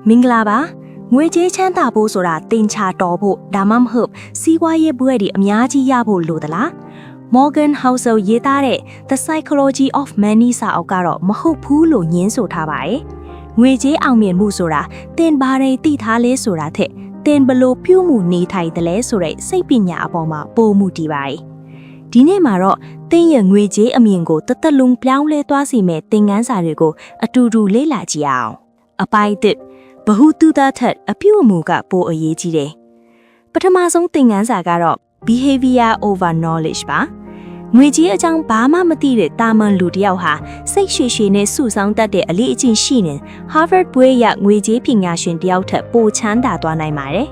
မင်္ဂလာပါငွေကြေးချမ်းသာဖို့ဆိုတာတင်ချတော်ဖို့ဒါမှမဟုတ်စီးပွားရေးဘွဲတွေအများကြီးရဖို့လိုသလား Morgan Housel ရေးသားတဲ့ The Psychology of Money စာအုပ်ကတော့မဟုတ်ဘူးလို့ညင်းဆိုထားပါတယ်ငွေကြေးအောင်မြင်မှုဆိုတာတင်ဘာတွေသိထားလဲဆိုတာထက်တင်ဘလို့ပြုမှုနေထိုင်တယ်လဲဆိုတဲ့စိတ်ပညာအပေါ်မှာပိုမှုတည်ပါတယ်ဒီနေ့မှာတော့တင်ရဲ့ငွေကြေးအမြင်ကိုတသက်လုံးပြောင်းလဲသွားစေမဲ့သင်ခန်းစာတွေကိုအတူတူလေ့လာကြည့်အောင်အပိုင်းတစ်ဘဟုတုတထက်အပြုအမူကပိုအရေးကြီးတယ်ပထမဆုံးသင်ခန်းစာကတော့ behavior over knowledge ပါငွေကြေးအကြောင်းဘာမှမသိတဲ့တာမန်လူတစ်ယောက်ဟာစိတ်ရှည်ရှည်နဲ့စုဆောင်းတတ်တဲ့အလေးအကျင့်ရှိနေ Harvard ဘွဲ့ရငွေကြေးပညာရှင်တစ်ယောက်ထက်ပိုချမ်းသာသွားနိုင်ပါတယ်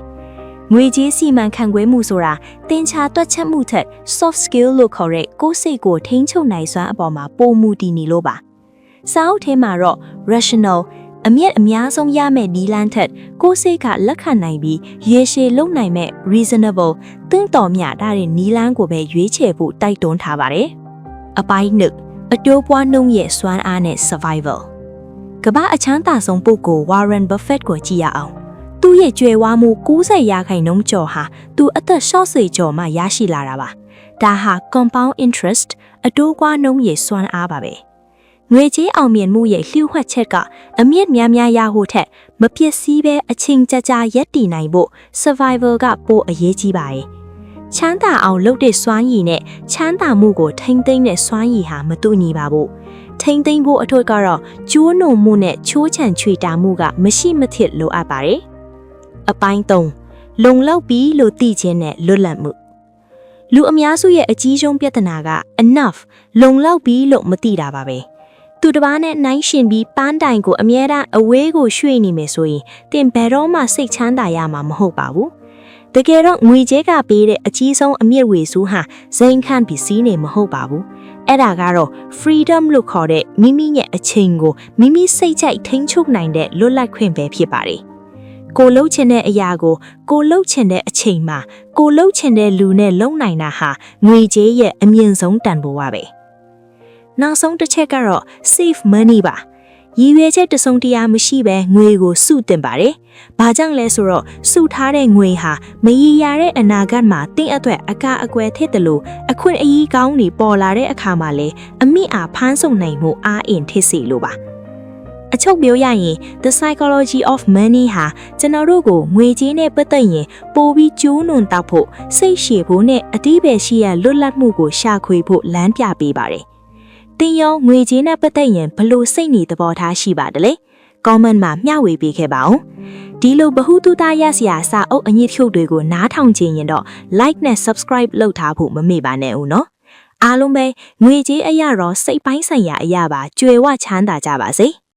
ငွေကြေးစီမံခန့်ခွဲမှုဆိုတာတင်ချာတွက်ချက်မှုထက် soft skill လို့ခေါ်တဲ့ကိုယ်စိတ်ကိုထိန်းချုပ်နိုင်စွမ်းအပေါ်မှာပိုမှုတည်နေလို့ပါစာအုပ်ထဲမှာတော့ rational အမြတ်အများဆုံးရမယ့်နီလန်းထက်ကိုယ်စိတ်ကလက်ခံနိုင်ပြီးရေရှည်လုံနိုင်မဲ့ reasonable သင့်တော်မြတာတဲ့နီလန်းကိုပဲရွေးချယ်ဖို့တိုက်တွန်းထားပါတယ်အပိုင်းနှစ်အတိုးပွားနှုန်းရဲ့စွမ်းအားနဲ့ survival ကမ္ဘာအချမ်းသာဆုံးပုဂ္ဂိုလ် Warren Buffett ကိုကြည့်ရအောင်သူ့ရဲ့ကြွယ်ဝမှု90%ကျော်ဟာသူအသက်60ကျော်မှရရှိလာတာပါဒါဟာ compound interest အတိုးပွားနှုန်းရဲ့စွမ်းအားပါပဲငွေကြေးအောင်မြင်မှုရဲ့လျှို့ဝှက်ချက်ကအမြင့်များများရဖို့ထက်မပျက်စီးပဲအချိန်ကြာရပ်တည်နိုင်ဖို့ survival ကပိုအရေးကြီးပါတယ်ချမ်းသာအောင်လုပ်တဲ့စွမ်းရည်နဲ့ချမ်းသာမှုကိုထိန်းသိမ်းတဲ့စွမ်းရည်ဟာမတူညီပါဘူးထိန်းသိမ်းဖို့အထွတ်ကတော့ကျိုးနုံမှုနဲ့ချိုးချံချွေတာမှုကမရှိမဖြစ်လိုအပ်ပါတယ်အပိုင်း၃လုံလောက်ပြီးလို့သိခြင်းနဲ့လွတ်လပ်မှုလူအများစုရဲ့အကြီးဆုံးပြဿနာက enough လုံလောက်ပြီးလို့မသိတာပါပဲသူတစ်ပါးနဲ့နိုင်ရှင်ပြီးပန်းတိုင်ကိုအမြဲတမ်းအဝေးကိုရွှေ့နေမယ်ဆိုရင်တင်ဘယ်တော့မှစိတ်ချမ်းသာရမှာမဟုတ်ပါဘူးတကယ်တော့ငွေကြေးကပေးတဲ့အကြီးဆုံးအမြင့်ဝေစုဟာဇိမ်ခန့်ပြီးစီးနေမဟုတ်ပါဘူးအဲ့ဒါကတော့ freedom လို့ခေါ်တဲ့မိမိရဲ့အချိန်ကိုမိမိစိတ်ကြိုက်ထိန်းချုပ်နိုင်တဲ့လွတ်လပ်ခွင့်ပဲဖြစ်ပါတယ်ကိုလှုပ်ချင်တဲ့အရာကိုကိုလှုပ်ချင်တဲ့အချိန်မှာကိုလှုပ်ချင်တဲ့လူနဲ့လုံနိုင်တာဟာငွေကြေးရဲ့အမြင့်ဆုံးတန်ဖိုးပါပဲနောက်ဆုံးတစ်ချက်ကတော့ save money ပါရည်ရွယ်ချက်တစုံတရာမရှိဘဲငွေကိုစုတင်ပါတယ်။ဘာကြောင့်လဲဆိုတော့စုထားတဲ့ငွေဟာမရည်ရတဲ့အနာဂတ်မှာတင့်အတွက်အကာအကွယ်ထစ်တယ်လို့အခွင့်အရေးကောင်းတွေပေါ်လာတဲ့အခါမှာလည်းအမိအားဖမ်းဆုံနိုင်မှုအားအင်ထစ်စီလို့ပါ။အချုပ်ပြောရရင် The Psychology of Money ဟာကျွန်တော်တို့ကိုငွေကြေးနဲ့ပတ်သက်ရင်ပိုပြီးကျိုးနွံတောက်ဖို့စိတ်ရှည်ဖို့နဲ့အတိပယ်ရှိရလွတ်လပ်မှုကိုရှာခွေဖို့လမ်းပြပေးပါတယ်။တင်ရောငွေကြေးနဲ့ပတ်သက်ရင်ဘလို့စိတ်နေသဘောထားရှိပါတယ်လေ comment မှာမျှဝေပေးခဲ့ပါဦးဒီလိုဘဟုတုတရစရာစာအုပ်အညစ်ချုပ်တွေကိုနားထောင်ခြင်းရင်တော့ like နဲ့ subscribe လုပ်ထားဖို့မမေ့ပါနဲ့ဦးနော်အားလုံးပဲငွေကြေးအရာတော့စိတ်ပိုင်းဆိုင်ရာအရာပါကြွယ်ဝချမ်းသာကြပါစေ